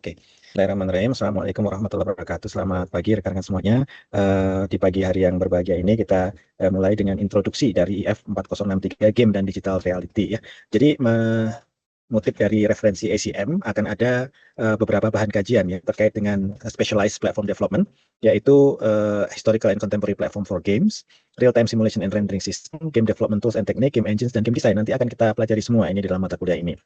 Oke. Bismillahirrahmanirrahim. Assalamualaikum warahmatullahi wabarakatuh. Selamat pagi rekan-rekan semuanya. Di pagi hari yang berbahagia ini kita mulai dengan introduksi dari IF 4063 Game dan Digital Reality ya. Jadi mengutip dari referensi ACM akan ada beberapa bahan kajian ya terkait dengan specialized platform development, yaitu historical and contemporary platform for games, real-time simulation and rendering system, game development tools and technique, game engines, dan game design. Nanti akan kita pelajari semua ini dalam mata kuliah ini.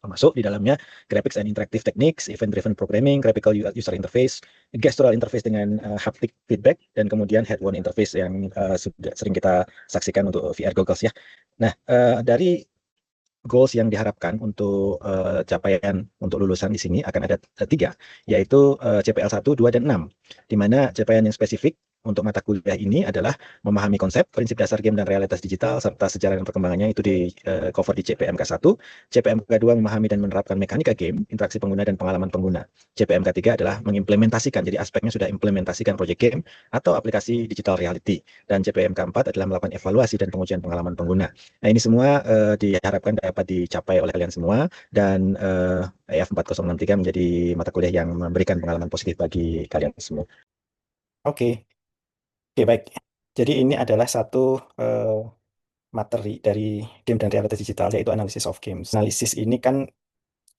Termasuk di dalamnya graphics and interactive techniques, event-driven programming, graphical user interface, gestural interface dengan haptic feedback, dan kemudian head-worn interface yang sudah sering kita saksikan untuk VR goggles ya. Nah, dari goals yang diharapkan untuk capaian untuk lulusan di sini akan ada 3, yaitu CPL 1, 2, dan 6. Di mana capaian yang spesifik untuk mata kuliah ini adalah memahami konsep, prinsip dasar game dan realitas digital, serta sejarah dan perkembangannya itu di cover di CPMK 1. CPMK 2 memahami dan menerapkan mekanika game, interaksi pengguna dan pengalaman pengguna. CPMK 3 adalah mengimplementasikan, jadi aspeknya sudah implementasikan project game atau aplikasi digital reality. Dan CPMK 4 adalah melakukan evaluasi dan pengujian pengalaman pengguna. Nah, ini semua diharapkan dapat dicapai oleh kalian semua, dan EF 4063 menjadi mata kuliah yang memberikan pengalaman positif bagi kalian semua. Oke, baik. Jadi ini adalah satu materi dari game dan realitas digital, yaitu analysis of games. Analisis ini kan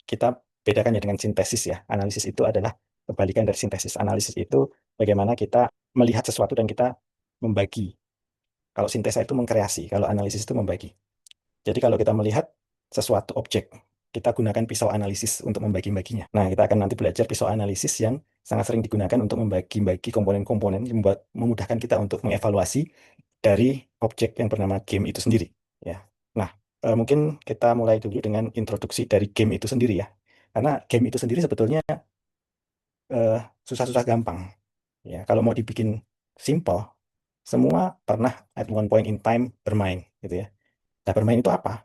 kita bedakan ya dengan sintesis ya. Analisis itu adalah kebalikan dari sintesis. Analisis itu bagaimana kita melihat sesuatu dan kita membagi. Kalau sintesa itu mengkreasi, kalau analisis itu membagi. Jadi kalau kita melihat sesuatu objek, kita gunakan pisau analisis untuk membagi-baginya. Nah, kita akan nanti belajar pisau analisis yang sangat sering digunakan untuk membagi-bagi komponen-komponen, memudahkan kita untuk mengevaluasi dari objek yang bernama game itu sendiri. Ya. Nah, mungkin kita mulai dulu dengan introduksi dari game itu sendiri ya. Karena game itu sendiri sebetulnya susah-susah gampang. Ya, kalau mau dibikin simple, semua pernah at one point in time bermain, gitu ya. Nah, bermain itu apa?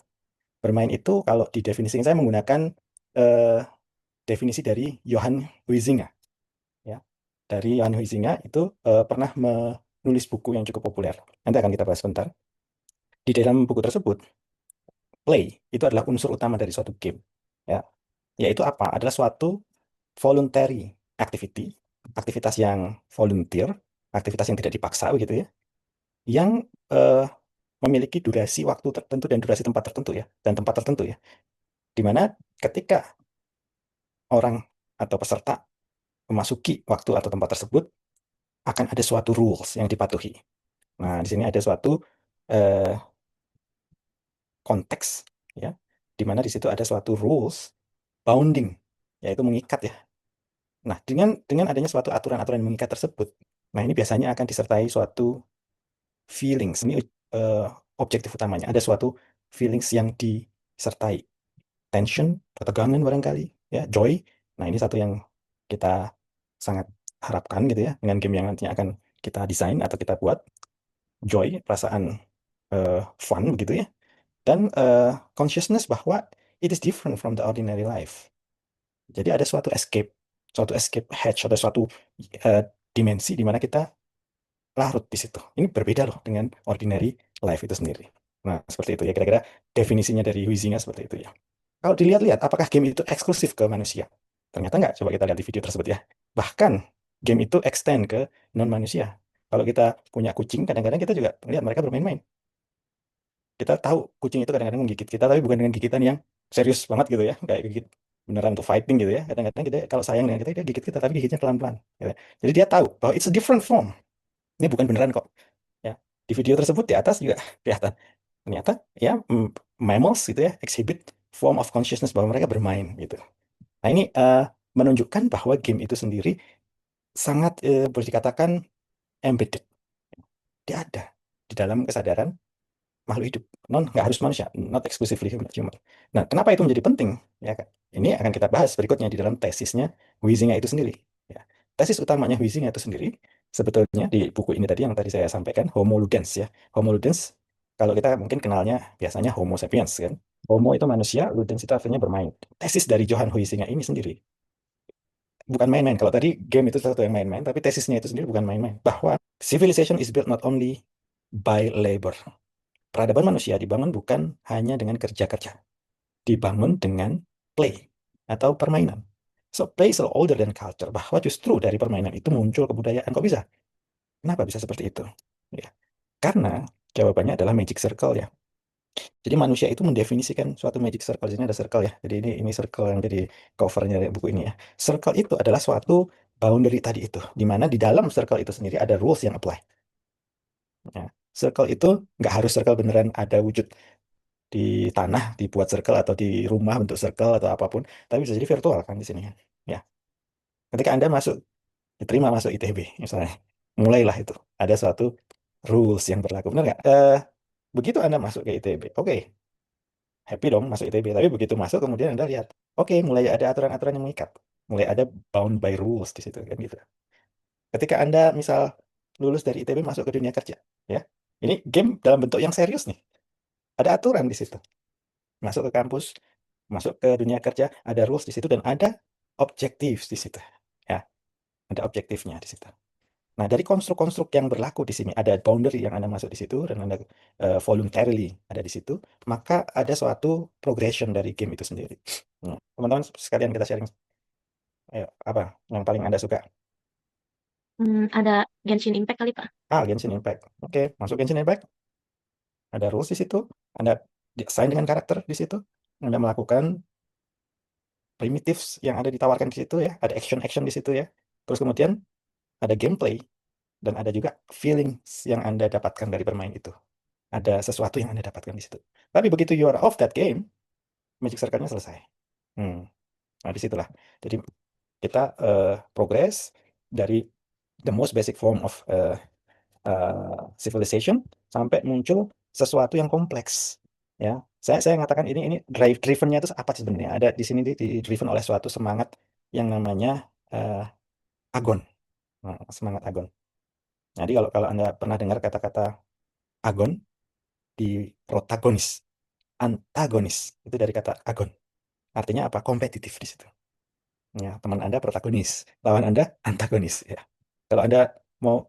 Bermain itu kalau di definisi saya menggunakan eh, definisi dari Johann Huizinga. Ya. Dari Johann Huizinga itu pernah menulis buku yang cukup populer. Nanti akan kita bahas sebentar. Di dalam buku tersebut, play itu adalah unsur utama dari suatu game. Ya. Yaitu apa? Adalah suatu voluntary activity, aktivitas yang volunteer, aktivitas yang tidak dipaksa begitu ya, yang memiliki durasi waktu tertentu dan durasi tempat tertentu ya, dan tempat tertentu ya. Dimana ketika orang atau peserta memasuki waktu atau tempat tersebut, akan ada suatu rules yang dipatuhi. Nah, di sini ada suatu eh, konteks, ya, di mana di situ ada suatu rules bounding, yaitu mengikat ya. Nah, dengan adanya suatu aturan-aturan yang mengikat tersebut, nah ini biasanya akan disertai suatu feelings. Ini eh, objektif utamanya. Ada suatu feelings yang disertai tension, ketegangan barangkali, ya, joy. Nah, ini satu yang kita sangat harapkan gitu ya dengan game yang nantinya akan kita desain atau kita buat. Joy, perasaan fun begitu ya. Dan consciousness bahwa it is different from the ordinary life. Jadi ada suatu escape hatch atau suatu eh, dimensi di mana kita larut di situ. Ini berbeda loh dengan ordinary life itu sendiri. Nah, seperti itu ya kira-kira definisinya dari Huizinga seperti itu ya. Kalau dilihat-lihat, apakah game itu eksklusif ke manusia? Ternyata nggak. Coba kita lihat di video tersebut ya. Bahkan game itu extend ke non-manusia. Kalau kita punya kucing, kadang-kadang kita juga lihat mereka bermain-main. Kita tahu kucing itu kadang-kadang menggigit kita, tapi bukan dengan gigitan yang serius banget gitu ya. Kayak gigit beneran untuk fighting gitu ya. Kadang-kadang kita kalau sayang dengan kita, dia gigit kita, tapi gigitnya pelan-pelan. Gitu. Jadi dia tahu bahwa it's a different form. Ini bukan beneran kok. Ya. Di video tersebut di atas juga kelihatan. Ternyata ya mammals gitu ya, exhibit form of consciousness bahwa mereka bermain gitu. Nah, ini menunjukkan bahwa game itu sendiri sangat boleh dikatakan embedded. Dia ada di dalam kesadaran makhluk hidup. Nggak harus manusia, not exclusively human. Nah, kenapa itu menjadi penting? Ya kan? Ini akan kita bahas berikutnya di dalam tesisnya Huizinga itu sendiri. Ya. Tesis utamanya Huizinga itu sendiri sebetulnya di buku ini tadi yang tadi saya sampaikan, Homo Ludens ya. Homo Ludens kalau kita mungkin kenalnya biasanya Homo sapiens kan. Homo itu manusia, Ludens itu artinya bermain. Tesis dari Johann Huizinga ini sendiri bukan main-main. Kalau tadi game itu sesuatu yang main-main, tapi tesisnya itu sendiri bukan main-main. Bahwa civilization is built not only by labor. Peradaban manusia dibangun bukan hanya dengan kerja-kerja. Dibangun dengan play atau permainan. So play is older than culture, bahwa justru dari permainan itu muncul kebudayaan. Kok bisa? Kenapa bisa seperti itu? Ya, karena jawabannya adalah magic circle ya. Jadi manusia itu mendefinisikan suatu magic circle. Di sini ada circle ya. Jadi ini circle yang jadi covernya dari buku ini ya. Circle itu adalah suatu boundary tadi itu, di mana di dalam circle itu sendiri ada rules yang apply. Ya. Circle itu nggak harus circle beneran ada wujud di tanah, dibuat circle atau di rumah bentuk circle atau apapun, tapi bisa jadi virtual kan di sini kan. Ya. Ketika Anda masuk, diterima masuk ITB misalnya, mulailah itu ada suatu rules yang berlaku. Benar nggak? Begitu Anda masuk ke ITB, oke, happy dong masuk ITB. Tapi begitu masuk kemudian Anda lihat, oke, mulai ada aturan-aturan yang mengikat, mulai ada bound by rules di situ kan gitu. Ketika Anda misal lulus dari ITB masuk ke dunia kerja, ya, ini game dalam bentuk yang serius nih, ada aturan di situ. Masuk ke kampus, masuk ke dunia kerja, ada rules di situ dan ada objektif di situ. Ya, ada objektifnya di situ. Nah, dari konstruk-konstruk yang berlaku di sini, ada boundary yang Anda masuk di situ dan Anda voluntarily ada di situ, maka ada suatu progression dari game itu sendiri. Nah, teman-teman sekalian kita sharing, ayo, apa yang paling Anda suka? Ada Genshin Impact kali, Pak. Genshin Impact. Oke, masuk Genshin Impact. Ada rules di situ, Anda assign dengan karakter di situ, Anda melakukan primitives yang ada ditawarkan di situ ya, ada action-action di situ ya. Terus kemudian ada gameplay dan ada juga feelings yang Anda dapatkan dari bermain itu. Ada sesuatu yang Anda dapatkan di situ. Tapi begitu you are off that game, Magic Circle-nya selesai. Nah, disitulah. Jadi kita progress dari the most basic form of civilization sampai muncul sesuatu yang kompleks. Ya, saya mengatakan ini drivennya itu apa sih sebenarnya? Ada di sini di driven oleh suatu semangat yang namanya agon. Nah, semangat agon. Jadi kalau Anda pernah dengar kata-kata agon di protagonis, antagonis itu dari kata agon. Artinya apa? Kompetitif di situ. Ya, teman Anda protagonis, lawan Anda antagonis. Ya. Kalau Anda mau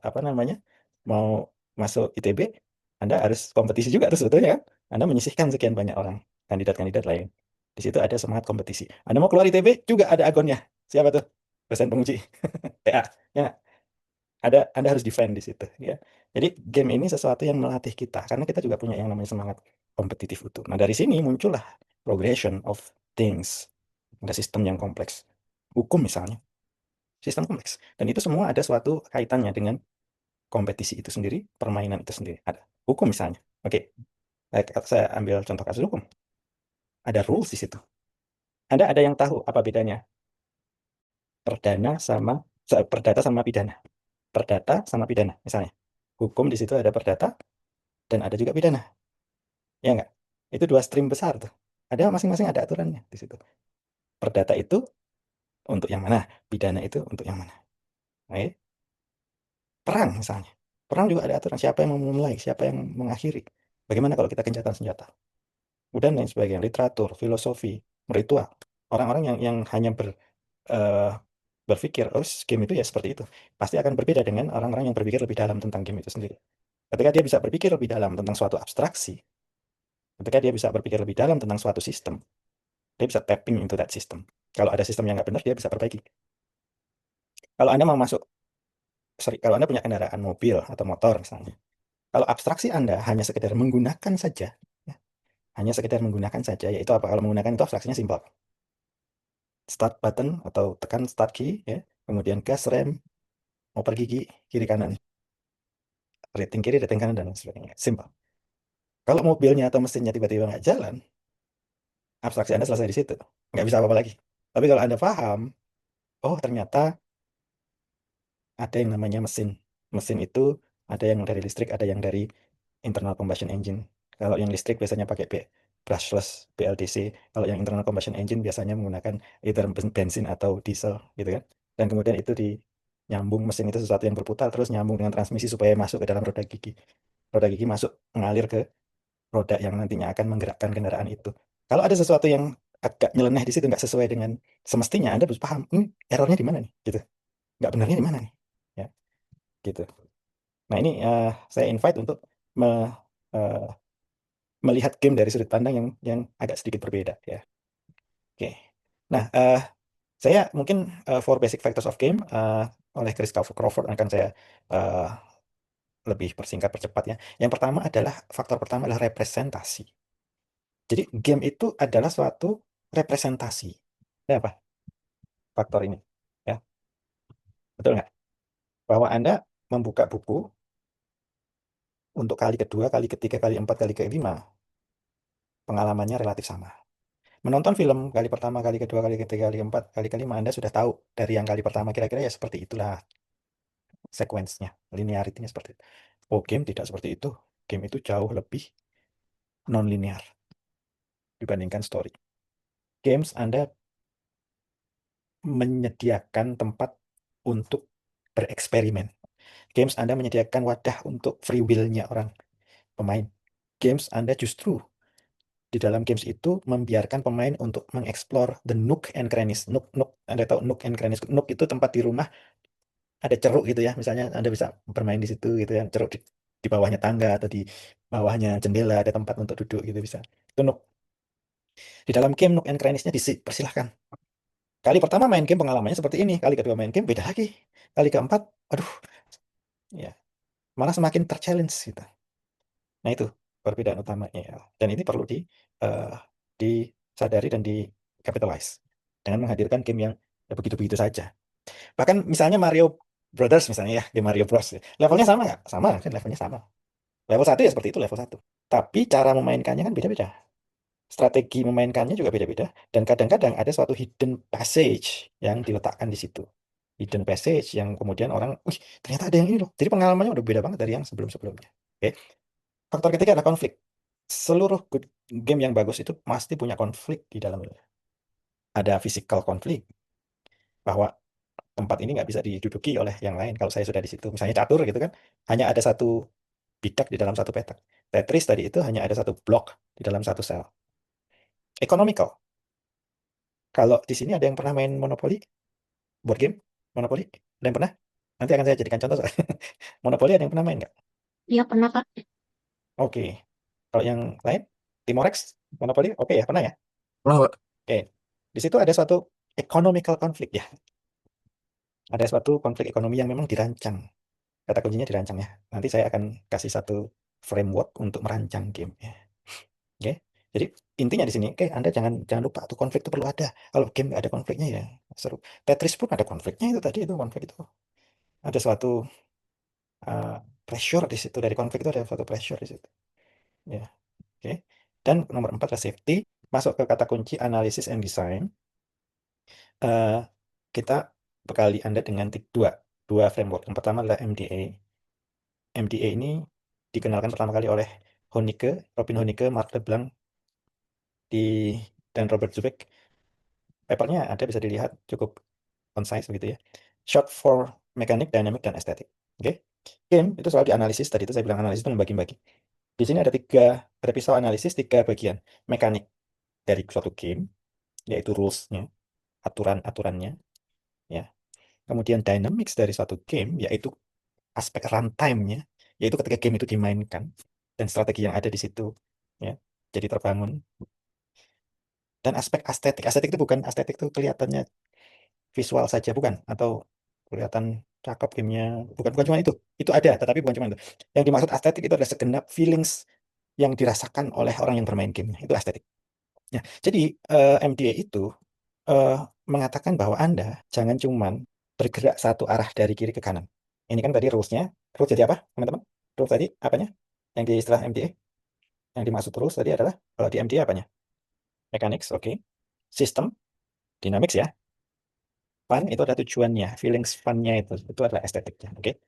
apa namanya, mau masuk ITB, Anda harus kompetisi juga tuh sebetulnya kan. Anda menyisihkan sekian banyak orang, kandidat-kandidat lain. Di situ ada semangat kompetisi. Anda mau keluar ITB juga ada agonnya. Siapa tuh? Dosen penguji. TA. Ya, Anda harus defend di situ. Ya. Jadi game ini sesuatu yang melatih kita, karena kita juga punya yang namanya semangat kompetitif itu. Nah dari sini muncullah progression of things. Ada sistem yang kompleks. Hukum misalnya, sistem kompleks. Dan itu semua ada suatu kaitannya dengan kompetisi itu sendiri, permainan itu sendiri. Ada hukum misalnya. Oke, saya ambil contoh kasus hukum. Ada rules di situ. Anda ada yang tahu apa bedanya perdata sama pidana? Perdata sama pidana misalnya. Hukum di situ ada perdata dan ada juga pidana. Ya enggak? Itu dua stream besar tuh. Ada masing-masing ada aturannya di situ. Perdata itu untuk yang mana? Pidana itu untuk yang mana? Oke. Perang misalnya. Perang juga ada aturan siapa yang memulai, siapa yang mengakhiri. Bagaimana kalau kita gencatan senjata? Dan lain sebagainya, literatur, filosofi, ritual. Orang-orang yang hanya eh, berpikir, oh game itu ya seperti itu. Pasti akan berbeda dengan orang-orang yang berpikir lebih dalam tentang game itu sendiri. Ketika dia bisa berpikir lebih dalam tentang suatu abstraksi, ketika dia bisa berpikir lebih dalam tentang suatu sistem, dia bisa tapping into that system. Kalau ada sistem yang nggak benar, dia bisa perbaiki. Kalau Anda mau masuk, kalau Anda punya kendaraan mobil atau motor misalnya, kalau abstraksi Anda hanya sekedar menggunakan saja, ya, hanya sekedar menggunakan saja, yaitu apa? Kalau menggunakan itu abstraksinya simpel. Start button atau tekan start key, ya, kemudian gas rem, mau pergi kiri kanan, rating kiri, rating kanan, dan lain sebagainya. Simpel. Kalau mobilnya atau mesinnya tiba-tiba nggak jalan, abstraksi Anda selesai di situ. Nggak bisa apa-apa lagi. Tapi kalau Anda paham, oh ternyata ada yang namanya mesin. Mesin itu ada yang dari listrik, ada yang dari internal combustion engine. Kalau yang listrik biasanya pakai brushless BLDC. Kalau yang internal combustion engine biasanya menggunakan either bensin atau diesel gitu kan. Dan kemudian itu di nyambung mesin itu sesuatu yang berputar terus nyambung dengan transmisi supaya masuk ke dalam roda gigi. Roda gigi masuk mengalir ke roda yang nantinya akan menggerakkan kendaraan itu. Kalau ada sesuatu yang agak nyeleneh di situ nggak sesuai dengan semestinya, Anda harus paham ini errornya di mana nih, gitu. Nggak benarnya di mana nih, ya, gitu. Nah ini saya invite untuk eh, melihat game dari sudut pandang yang agak sedikit berbeda ya. Oke. Nah, Saya mungkin for basic factors of game oleh Chris Crawford akan saya eh, lebih persingkat percepat ya. Yang pertama adalah faktor pertama adalah representasi. Jadi game itu adalah suatu representasi. Ya apa? Faktor ini. Ya, betul nggak? Bahwa Anda membuka buku untuk kali kedua, kali ketiga, kali empat, kali kelima, pengalamannya relatif sama. Menonton film kali pertama, kali kedua, kali ketiga, kali keempat, kali kelima, Anda sudah tahu dari yang kali pertama kira-kira ya seperti itulah sequence-nya, linearity-nya seperti itu. Oh, game tidak seperti itu. Game itu jauh lebih non-linear dibandingkan story. Games Anda menyediakan tempat untuk bereksperimen. Games Anda menyediakan wadah untuk free will-nya orang pemain. Games Anda justru di dalam games itu membiarkan pemain untuk mengeksplor the nook and crannies. Nook, Anda tahu nook and crannies. Nook itu tempat di rumah ada ceruk gitu ya. Misalnya Anda bisa bermain di situ gitu ya. Ceruk di bawahnya tangga atau di bawahnya jendela ada tempat untuk duduk gitu bisa. Itu nook. Di dalam game nook and crannies-nya dipersilahkan. Kali pertama main game pengalamannya seperti ini. Kali kedua main game beda lagi. Kali keempat, aduh, ya malah semakin terchallenge gitu. Nah itu perbedaan utamanya ya. Dan ini perlu eh, disadari dan di capitalize dengan menghadirkan game yang ya begitu-begitu saja. Bahkan misalnya Mario Brothers misalnya ya, game Mario Bros. Levelnya sama nggak? Sama kan levelnya sama. Level satu ya seperti itu level satu. Tapi cara memainkannya kan beda-beda. Strategi memainkannya juga beda-beda. Dan kadang-kadang ada suatu hidden passage yang diletakkan di situ. Hidden passage yang kemudian orang, wih ternyata ada yang ini loh. Jadi pengalamannya udah beda banget dari yang sebelum-sebelumnya. Oke. Faktor ketiga adalah konflik. Seluruh game yang bagus itu pasti punya konflik di dalamnya. Ada physical konflik bahwa tempat ini nggak bisa diduduki oleh yang lain kalau saya sudah di situ. Misalnya catur gitu kan, hanya ada satu bidak di dalam satu petak. Tetris tadi itu hanya ada satu blok di dalam satu sel. Economical. Kalau di sini ada yang pernah main Monopoly, board game, Monopoly, ada yang pernah? Nanti akan saya jadikan contoh. Monopoly ada yang pernah main nggak? Iya pernah Kak. Oke. Kalau yang lain, Timorex, Monopoly, oke ya, pernah ya? Oh, Oke. Di situ ada suatu economical conflict ya. Ada suatu konflik ekonomi yang memang dirancang. Kata kuncinya dirancang ya. Nanti saya akan kasih satu framework untuk merancang game ya. Oke. Jadi intinya di sini, oke, Anda jangan jangan lupa tuh konflik itu perlu ada. Kalau game nggak ada konfliknya ya seru. Tetris pun ada konfliknya itu tadi itu konflik itu. Ada suatu uh, pressure di situ dari konflik itu ada suatu pressure di situ. Ya, oke. Dan nomor 4 adalah safety. Masuk ke kata kunci analysis and design. Eh, kita bekali Anda dengan dua framework. Yang pertama adalah MDA. MDA ini dikenalkan pertama kali oleh Honicke, Robin Honicke, Mark LeBlanc, di, dan Robert Zubek. Papernya ada bisa dilihat cukup concise begitu ya. Short for mechanic, dynamic, dan estetik. Oke. Game itu selalu dianalisis. Tadi itu saya bilang analisis itu membagi-bagi. Di sini ada pisau analisis tiga bagian. Mekanik dari suatu game, yaitu rules-nya, aturan-aturannya, ya. Kemudian dynamics dari suatu game, yaitu aspek runtime-nya, yaitu ketika game itu dimainkan dan strategi yang ada di situ, ya, jadi terbangun. Dan aspek estetik, estetik itu bukan estetik itu kelihatannya visual saja, bukan, atau kelihatan cakep gamenya, bukan cuma itu ada, tetapi bukan cuma itu. Yang dimaksud estetik itu adalah segenap feelings yang dirasakan oleh orang yang bermain game, itu estetik. Ya, jadi MDA itu eh, mengatakan bahwa Anda jangan cuman bergerak satu arah dari kiri ke kanan. Ini kan tadi rules-nya. Rules jadi apa, teman-teman? Rules tadi apanya? Yang di istilah MDA? Yang dimaksud rules tadi adalah, kalau di MDA apanya? Mechanics, oke. System, dynamics ya. Fun, itu ada tujuannya. Feelings fun-nya itu adalah estetiknya, oke.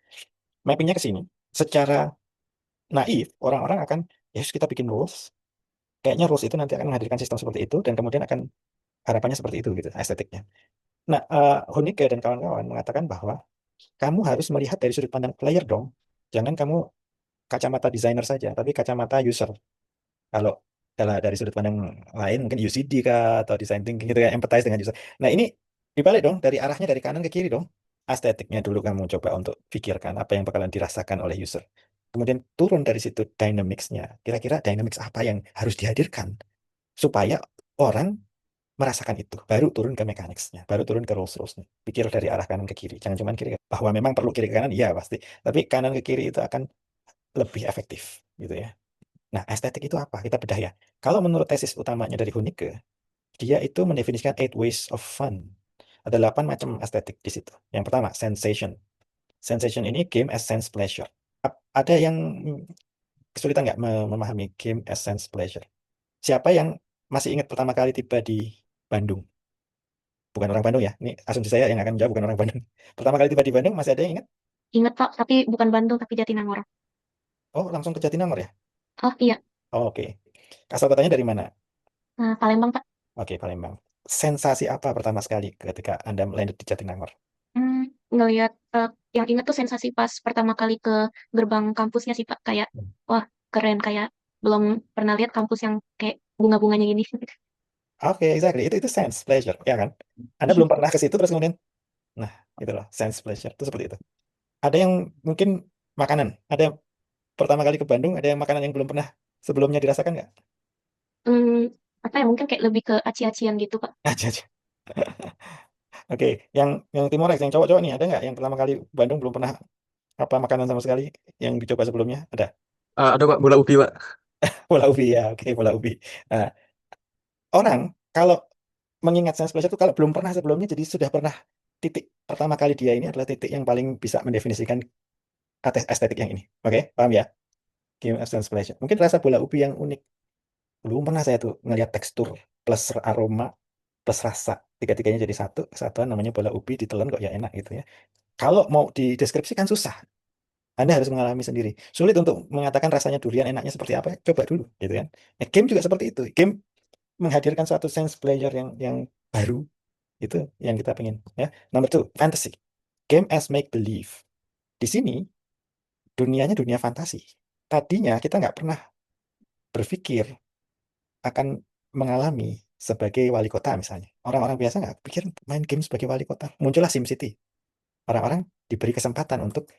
Mappingnya ke sini. Secara naif, orang-orang akan, ya kita bikin rules. Kayaknya rules itu nanti akan menghadirkan sistem seperti itu, dan kemudian akan harapannya seperti itu, gitu, estetiknya. Nah, Honicke dan kawan-kawan mengatakan bahwa kamu harus melihat dari sudut pandang player dong. Jangan kamu kacamata desainer saja, tapi kacamata user. Kalau dari sudut pandang lain mungkin UCD kah atau design thinking gitu ya, empathize dengan user. Nah, ini dibalik dong, dari arahnya dari kanan ke kiri dong. Estetiknya dulu kamu coba untuk pikirkan apa yang bakalan dirasakan oleh user. Kemudian turun dari situ dynamics-nya. Kira-kira dynamics apa yang harus dihadirkan supaya orang merasakan itu, baru turun ke mechanics-nya, baru turun ke rules-rules-nya. Pikir dari arah kanan ke kiri, jangan cuma kiri. Bahwa memang perlu kiri ke kanan, iya pasti. Tapi kanan ke kiri itu akan lebih efektif, gitu ya. Nah, estetik itu apa? Kita bedah ya. Kalau menurut tesis utamanya dari Hunicke, dia itu mendefinisikan 8 ways of fun. Ada 8 macam estetik di situ. Yang pertama, sensation. Sensation ini game as sense pleasure. Ada yang kesulitan nggak memahami game as sense pleasure? Siapa yang masih ingat pertama kali tiba di Bandung? Bukan orang Bandung ya. Ini asumsi saya yang akan menjawab bukan orang Bandung. Pertama kali tiba di Bandung masih ada yang ingat? Ingat Pak, tapi bukan Bandung, tapi Jatinangor. Oh, langsung ke Jatinangor ya? Oh iya, Oh, oke. Asal kotanya dari mana? Palembang Pak. Oke, Palembang. Sensasi apa pertama sekali ketika Anda landed di Jatinangor? Ngelihat yang ingat tuh sensasi pas pertama kali ke gerbang kampusnya sih Pak, kayak Hmm. wah keren, kayak belum pernah lihat kampus yang kayak bunga-bunganya gini. Oke, exactly. Itu sense pleasure, ya kan? Anda belum pernah ke situ terus kemudian, nah, itu loh, sense pleasure. Itu seperti itu. Ada yang mungkin makanan. Ada yang pertama kali ke Bandung, ada yang makanan yang belum pernah sebelumnya dirasakan nggak? Hmm, apa ya, mungkin kayak lebih ke aci-acian gitu Pak. Aja, aja. Oke, yang Timorex, yang cowok-cowok nih, ada nggak yang pertama kali Bandung belum pernah apa makanan sama sekali yang dicoba sebelumnya? Ada. Ada Pak, bola ubi Pak. Bola ubi ya, oke, bola ubi. Nah, orang kalau mengingat sense pleasure itu kalau belum pernah sebelumnya, jadi sudah pernah titik pertama kali dia ini adalah titik yang paling bisa mendefinisikan estetik yang ini. Oke, paham ya? Game of sense pleasure. Mungkin rasa bola ubi yang unik. Belum pernah saya tuh ngelihat tekstur plus aroma plus rasa. Tiga-tiganya jadi satu, kesatuan namanya bola ubi ditelan kok ya enak gitu ya. Kalau mau dideskripsikan susah. Anda harus mengalami sendiri. Sulit untuk mengatakan rasanya durian enaknya seperti apa. Coba dulu, gitu kan. Game juga seperti itu. Game menghadirkan suatu sense pleasure yang baru. Itu yang kita pengen. Ya. Nomor 2, fantasy. Game as make believe. Di sini dunianya dunia fantasi. Tadinya kita nggak pernah berpikir akan mengalami sebagai wali kota misalnya. Orang-orang biasa nggak pikir main game sebagai wali kota. Muncullah SimCity. Orang-orang diberi kesempatan untuk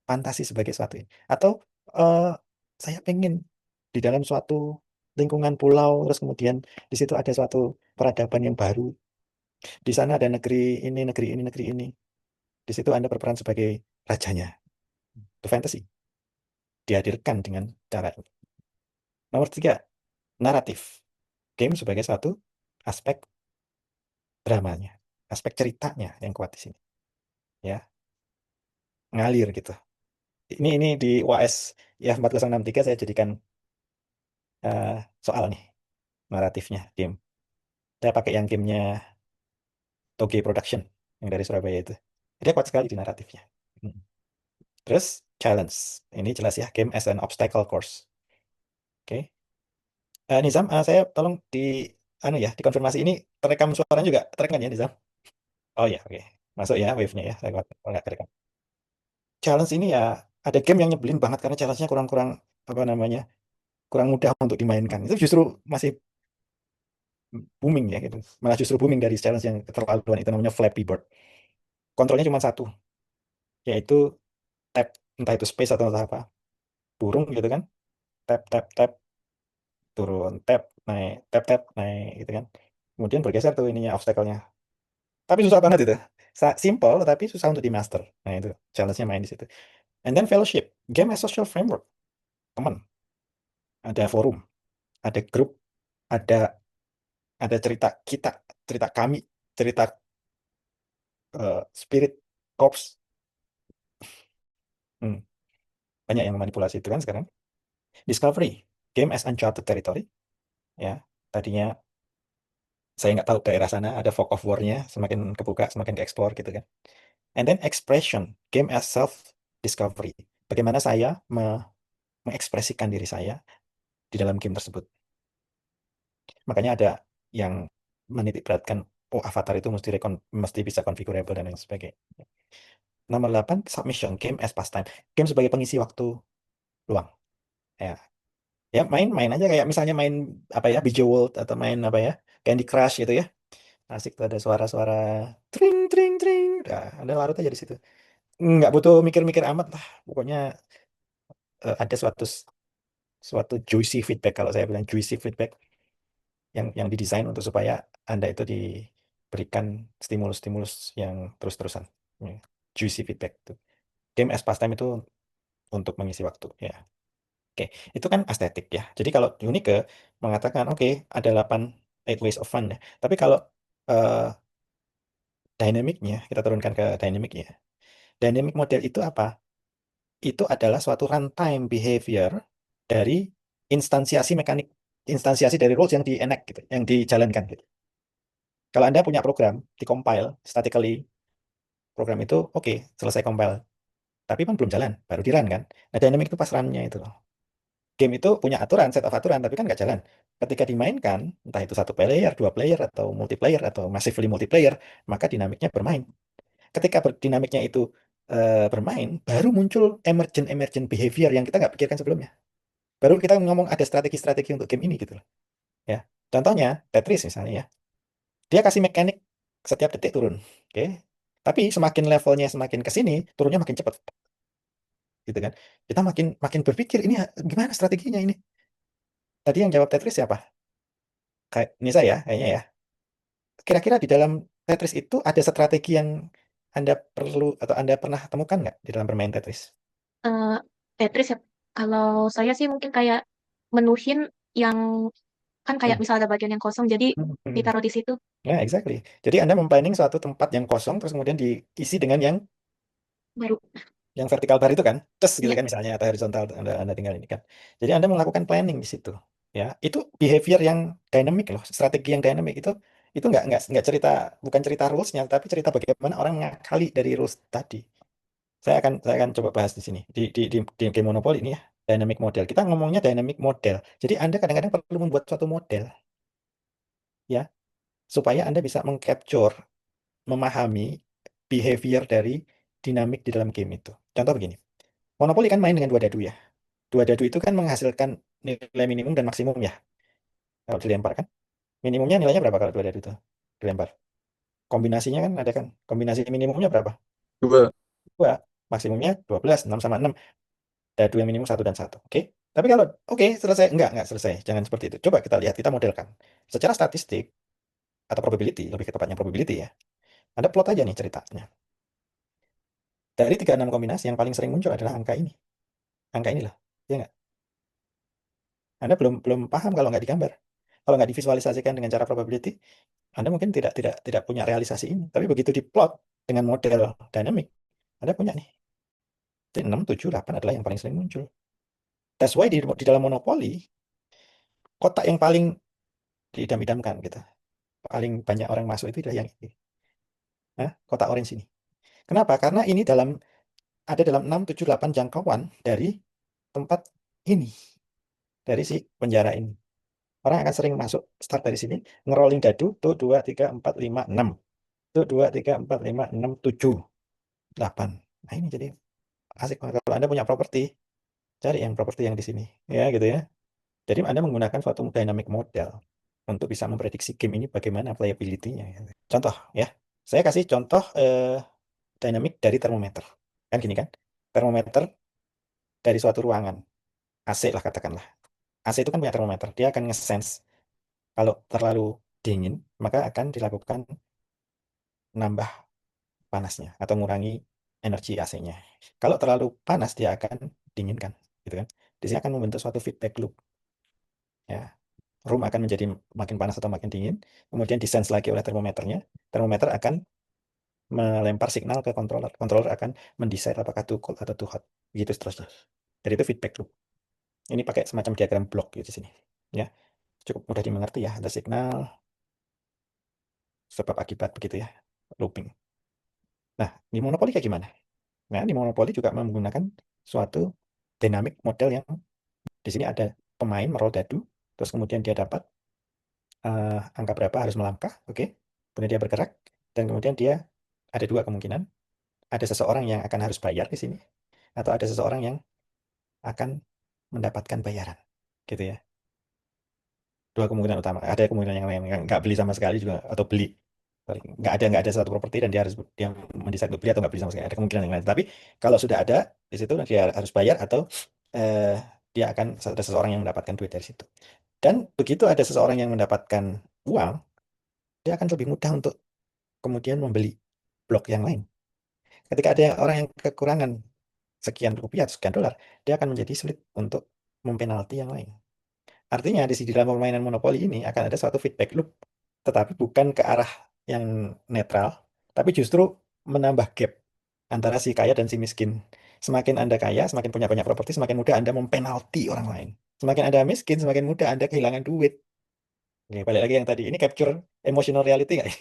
fantasi sebagai suatu ini. Atau eh, saya pengen di dalam suatu lingkungan pulau, terus kemudian di situ ada suatu peradaban yang baru. Di sana ada negeri ini, negeri ini, negeri ini. Di situ Anda berperan sebagai rajanya. Itu fantasy. Dihadirkan dengan cara ini. Nomor 3, naratif. Game sebagai satu aspek dramanya, aspek ceritanya yang kuat di sini. Ya, ngalir gitu. Ini di UAS ya 4063 saya jadikan soal nih naratifnya game. Saya pakai yang gamenya Toge Production yang dari Surabaya itu. Dia kuat sekali di naratifnya. Hmm. Terus challenge. Ini jelas ya, game as an obstacle course. Oke. Nizam, saya tolong dikonfirmasi ini terekam suaranya juga terekam ya Nizam? Oh ya, oke. Masuk ya wave-nya ya. Saya nggak terekam. Challenge ini ya ada game yang nyebelin banget karena challenge-nya kurang-kurang apa namanya? Kurang mudah untuk dimainkan. Itu justru masih booming ya gitu. Malah justru booming dari challenge yang keterlaluan itu namanya Flappy Bird. Kontrolnya cuma satu, yaitu tap, entah itu space atau entah apa. Burung gitu kan. Tap tap tap turun, tap naik gitu kan. Kemudian bergeser tuh ininya obstacle-nya. Tapi susah banget itu. Simple tapi susah untuk di master. Nah, itu challenge-nya main di situ. And then fellowship, game as social framework. Teman, ada forum, ada grup, ada cerita kita, cerita kami, cerita spirit corps. Hmm, banyak yang memanipulasi itu kan sekarang. Discovery, game as uncharted territory. Ya, tadinya saya nggak tahu daerah sana ada fog of war-nya, semakin kebuka, semakin ke-explore gitu kan. And then expression, game as self discovery. Bagaimana saya mengekspresikan diri saya di dalam game tersebut. Makanya ada yang menitik beratkan, oh avatar itu mesti bisa configurable dan lain sebagainya. Nomor 8, submission, game as pastime. Game sebagai pengisi waktu luang. Ya, ya main-main aja kayak misalnya main apa ya, Bejeweled atau main apa ya, Candy Crush gitu ya. Asik tuh ada suara-suara tring tring tring. Udah, ada larut aja di situ. Nggak butuh mikir-mikir amat lah. Pokoknya ada suatu juicy feedback kalau saya bilang juicy feedback. yang didesain untuk supaya Anda itu diberikan stimulus-stimulus yang terus-terusan. Ya, Juicy feedback itu. Game as pastime itu untuk mengisi waktu ya. Oke, itu kan estetik ya. Jadi kalau Unike mengatakan oke, ada 8 ways of fun ya. Tapi kalau eh, dynamicnya kita turunkan ke dynamic ya. Dynamic model itu apa? Itu adalah suatu runtime behavior dari instansiasi mekanik, instansiasi dari rules yang di-enact gitu, yang dijalankan gitu. Kalau Anda punya program di-compile statically, program itu oke, selesai compile. Tapi kan belum jalan, baru di-run kan. Nah, dynamic itu pas run-nya itu loh. Game itu punya aturan, set of aturan, tapi kan nggak jalan. Ketika dimainkan, entah itu 1 player, 2 player, atau multiplayer, atau massively multiplayer, maka dinamiknya bermain. Ketika dinamiknya itu bermain, baru muncul emergent behavior yang kita nggak pikirkan sebelumnya. Baru kita ngomong ada strategi-strategi untuk game ini gitu loh. Ya, contohnya Tetris misalnya ya, dia kasih mekanik setiap detik turun, oke? Tapi semakin levelnya semakin ke sini, turunnya makin cepat, gitu kan? Kita makin makin berpikir ini gimana strateginya ini. Tadi yang jawab Tetris siapa? Kayak ini saya kayaknya ya. Kira-kira di dalam Tetris itu ada strategi yang Anda perlu atau Anda pernah temukan nggak di dalam bermain Tetris? Eh, Tetris ya, kalau saya sih mungkin kayak menuhin yang kan kayak Hmm. misal ada bagian yang kosong, jadi Hmm. ditaruh di situ Ya, exactly. Jadi Anda memplanning suatu tempat yang kosong, terus kemudian diisi dengan baru. yang vertikal bar itu kan, terus gitu Iya, kan misalnya, atau horizontal Anda tinggal ini kan. Jadi Anda melakukan planning di situ. Ya, itu behavior yang dynamic loh, strategi yang dynamic itu nggak cerita, bukan cerita rules-nya, tapi cerita bagaimana orang mengakali dari rules tadi. Saya akan coba bahas di sini di game Monopoly ini ya, dynamic model. Kita ngomongnya dynamic model. Jadi Anda kadang-kadang perlu membuat suatu model ya, supaya Anda bisa mengcapture, memahami behavior dari dinamik di dalam game itu. Contoh begini, Monopoly kan main dengan 2 dadu ya. 2 dadu itu kan menghasilkan nilai minimum dan maksimum ya. Kalau dilempar kan, minimumnya nilainya berapa kalau 2 dadu itu dilempar? Kombinasinya kan ada kan, kombinasi minimumnya berapa? 2. 2, maksimumnya 12, 6 sama 6. Dadu yang minimum 1 dan 1. Oke. Tapi kalau oke selesai, enggak selesai. Jangan seperti itu. Coba kita lihat, kita modelkan. Secara statistik atau probability, lebih ke tepatnya probability ya. Anda plot aja nih ceritanya. Dari 36 kombinasi yang paling sering muncul adalah angka ini. Angka inilah. Ya nggak? Anda belum paham kalau nggak digambar. Kalau nggak divisualisasikan dengan cara probability, Anda mungkin tidak punya realisasi ini. Tapi begitu diplot dengan model dynamic, Anda punya nih. Jadi 6, 7, 8 adalah yang paling sering muncul. That's why di dalam monopoli, kotak yang paling diidam-idamkan gitu, paling banyak orang masuk itu adalah yang ini. Nah, kotak orange ini. Kenapa? Karena ini ada dalam 6, 7, 8 jangkauan dari tempat ini, dari si penjara ini. Orang akan sering masuk, start dari sini, ngerolling dadu, tuh 2, 3, 4, 5, 6. Tuh 2, 3, 4, 5, 6, 7, 8. Nah ini jadi asik banget. Kalau Anda punya properti, cari yang properti yang di sini. Ya gitu ya. Jadi Anda menggunakan suatu dynamic model untuk bisa memprediksi game ini bagaimana playability-nya. Gitu. Contoh ya, saya kasih contoh dynamic dari termometer. Kan gini kan, termometer dari suatu ruangan, AC lah katakanlah. AC itu kan punya termometer, dia akan nge-sense kalau terlalu dingin, maka akan dilakukan nambah panasnya atau mengurangi energi AC-nya. Kalau terlalu panas, dia akan dinginkan, gitu kan. Di sini akan membentuk suatu feedback loop. Ya, room akan menjadi makin panas atau makin dingin, kemudian disense lagi oleh termometernya. Termometer akan melempar signal ke controller. Controller akan mendecide apakah too cold atau too hot. Begitu seterusnya. Jadi itu feedback loop. Ini pakai semacam diagram blok gitu di sini. Ya, cukup mudah dimengerti ya. Ada signal, sebab akibat begitu ya. Looping. Nah, di monopoli kayak gimana? Nah, di monopoli juga menggunakan suatu dynamic model yang di sini ada pemain meroll dadu, terus kemudian dia dapat angka berapa harus melangkah, oke. Kemudian dia bergerak, dan kemudian dia ada 2 kemungkinan. Ada seseorang yang akan harus bayar di sini, atau ada seseorang yang akan mendapatkan bayaran, gitu ya. 2 kemungkinan utama. Ada kemungkinan yang lain yang nggak beli sama sekali juga, atau beli. Sorry, nggak ada satu properti dan dia mendesain untuk beli atau nggak beli sama sekali. Ada kemungkinan yang lain. Tapi kalau sudah ada di situ dia harus bayar atau dia akan ada seseorang yang mendapatkan duit dari situ. Dan begitu ada seseorang yang mendapatkan uang, dia akan lebih mudah untuk kemudian membeli blok yang lain. Ketika ada orang yang kekurangan sekian rupiah, sekian dolar, dia akan menjadi sulit untuk mempenalti yang lain. Artinya di dalam permainan monopoli ini akan ada suatu feedback loop, tetapi bukan ke arah yang netral, tapi justru menambah gap antara si kaya dan si miskin. Semakin Anda kaya, semakin punya banyak properti, semakin mudah Anda mempenalti orang lain. Semakin Anda miskin, semakin mudah Anda kehilangan duit. Oke, balik lagi yang tadi. Ini capture emotional reality nggak ya?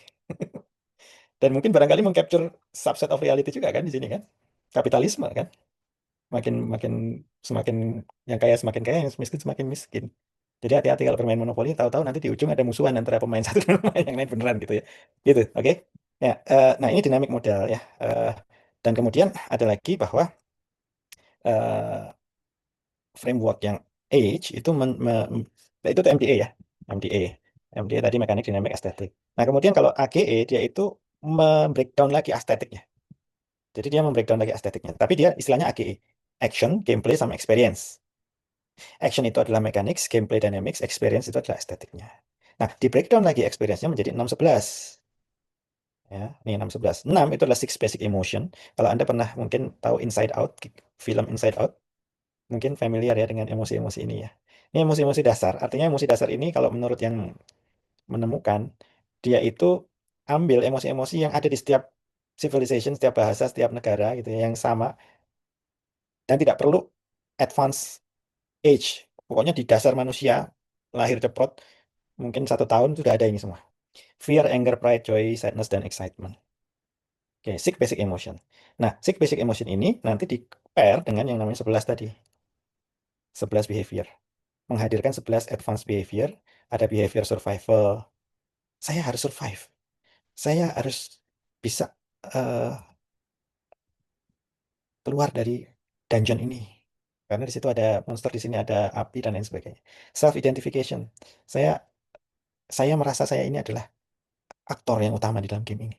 Dan mungkin barangkali mengcapture subset of reality juga kan di sini kan? Kapitalisme kan? Makin makin semakin yang kaya semakin kaya, yang miskin semakin miskin. Jadi hati-hati kalau bermain monopoli, tahu-tahu nanti di ujung ada musuhan antara pemain satu dan pemain yang lain beneran gitu ya. Gitu, oke? Ya, nah ini dinamik modal ya. Dan kemudian ada lagi bahwa eh, framework yang age itu itu tuh MDA ya, MDA. MDA tadi mekanik dinamik estetik. Nah kemudian kalau AGE dia itu membreakdown lagi estetiknya. Jadi dia membreakdown lagi estetiknya. Tapi dia istilahnya AGE, action, gameplay, sama experience. Action itu adalah mechanics, gameplay dynamics, experience itu adalah estetiknya. Nah, di breakdown lagi experience-nya menjadi 6-11. Ya, ini 6-11. 6 itu adalah six basic emotion. Kalau Anda pernah mungkin tahu Inside Out, film Inside Out, mungkin familiar ya dengan emosi-emosi ini ya. Ini emosi-emosi dasar. Artinya emosi dasar ini kalau menurut yang menemukan, dia itu ambil emosi-emosi yang ada di setiap civilization, setiap bahasa, setiap negara gitu ya, yang sama dan tidak perlu advance age. Pokoknya di dasar manusia lahir ceprot mungkin 1 tahun sudah ada ini semua. Fear, anger, pride, joy, sadness, dan excitement. Oke, six basic emotion. Nah, six basic emotion ini nanti di pair dengan yang namanya 11 tadi. 11 behavior. Menghadirkan 11 advanced behavior. Ada behavior survival. Saya harus survive. Saya harus bisa eh, keluar dari dungeon ini. Karena di situ ada monster, di sini ada api, dan lain sebagainya. Self-identification. Saya merasa saya ini adalah aktor yang utama di dalam game ini.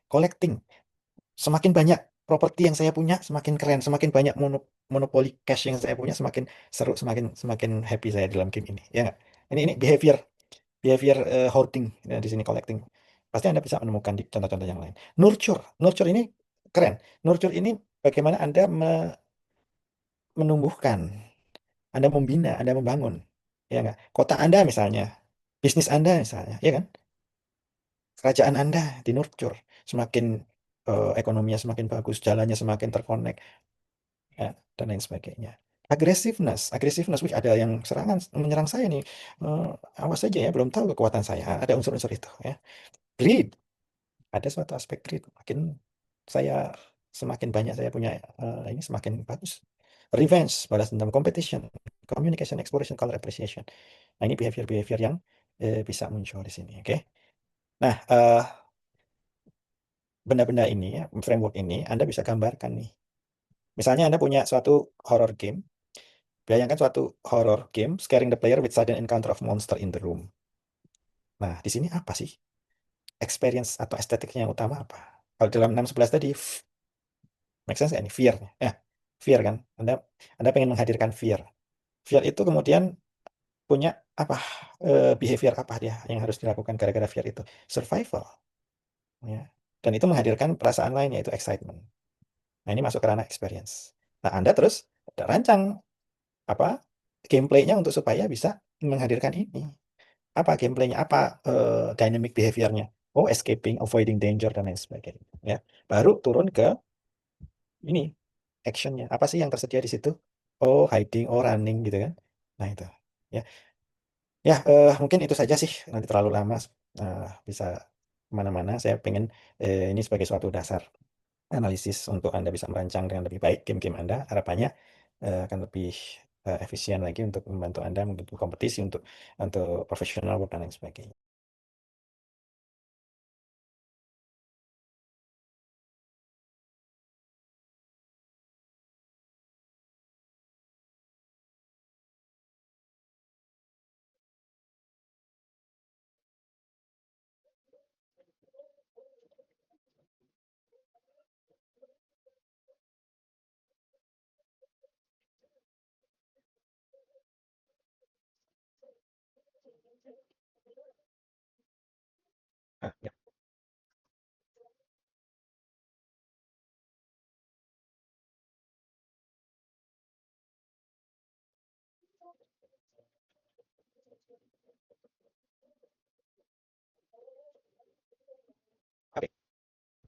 Collecting. Semakin banyak properti yang saya punya, semakin keren. Semakin banyak monopoli cash yang saya punya, semakin seru, semakin semakin happy saya dalam game ini. Ya nggak? Ini behavior behavior hoarding ya, di sini collecting. Pasti Anda bisa menemukan di contoh-contoh yang lain. Nurture. Nurture ini keren. Nurture ini bagaimana Anda menumbuhkan, Anda membina, Anda membangun. Ya nggak? Kota Anda misalnya, bisnis Anda misalnya, ya kan? Kerajaan Anda di nurture. Semakin ekonominya semakin bagus, jalannya semakin terkonek, ya, dan lain sebagainya. Aggressiveness, wih ada yang menyerang saya nih. Eh, Awas saja ya, belum tahu kekuatan saya. Ada unsur-unsur itu ya. Greed, ada suatu aspek greed. Makin saya semakin banyak saya punya ini semakin bagus. Revenge, balas dendam, competition, communication, exploration, color appreciation. Nah ini behavior-behavior yang bisa muncul di sini. Oke. Nah benda-benda ini ya, framework ini Anda bisa gambarkan nih. Misalnya Anda punya suatu horror game. Bayangkan suatu horror game scaring the player with sudden encounter of monster in the room. Nah, di sini apa sih experience atau estetiknya yang utama apa? Kalau dalam 611 tadi, make sense nggak ini? Fear. Fear kan? Anda pengen menghadirkan fear. Fear itu kemudian punya apa? Behavior apa dia yang harus dilakukan gara-gara fear itu? Survival. Ya. Dan itu menghadirkan perasaan lain yaitu excitement. Nah, ini masuk ke ranah experience. Nah, Anda terus rancang apa gameplaynya untuk supaya bisa menghadirkan ini. Apa gameplaynya, apa dynamic behaviornya, oh escaping, avoiding danger, dan lain sebagainya ya. Baru turun ke ini actionnya, apa sih yang tersedia di situ, oh hiding, oh running gitu kan. Nah itu ya, ya mungkin itu saja sih, nanti terlalu lama bisa kemana-mana. Saya pengen ini sebagai suatu dasar analisis untuk Anda bisa merancang dengan lebih baik game-game Anda. Harapannya akan lebih efisien lagi untuk membantu Anda untuk kompetisi, untuk profesional dan lain sebagainya. Oke.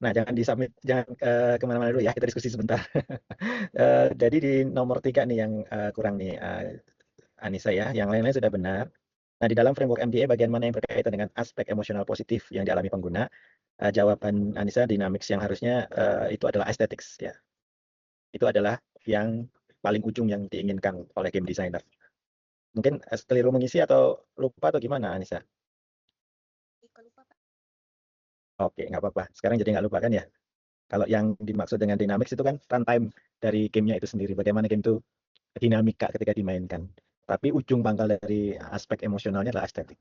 Nah, jangan di-submit, jangan kemana-mana dulu ya, kita diskusi sebentar. Jadi di nomor 3 nih yang kurang nih, Anissa ya, yang lain-lain sudah benar. Nah, di dalam framework MDA bagian mana yang berkaitan dengan aspek emosional positif yang dialami pengguna? Jawaban Anissa dynamics yang harusnya itu adalah aesthetics ya. Itu adalah yang paling ujung yang diinginkan oleh game designer. Mungkin keliru mengisi atau lupa atau gimana Anissa? Oke, nggak apa-apa. Sekarang jadi nggak lupa kan ya? Kalau yang dimaksud dengan dynamics itu kan runtime dari gamenya itu sendiri. Bagaimana game itu dinamika ketika dimainkan. Tapi ujung pangkal dari aspek emosionalnya adalah estetik.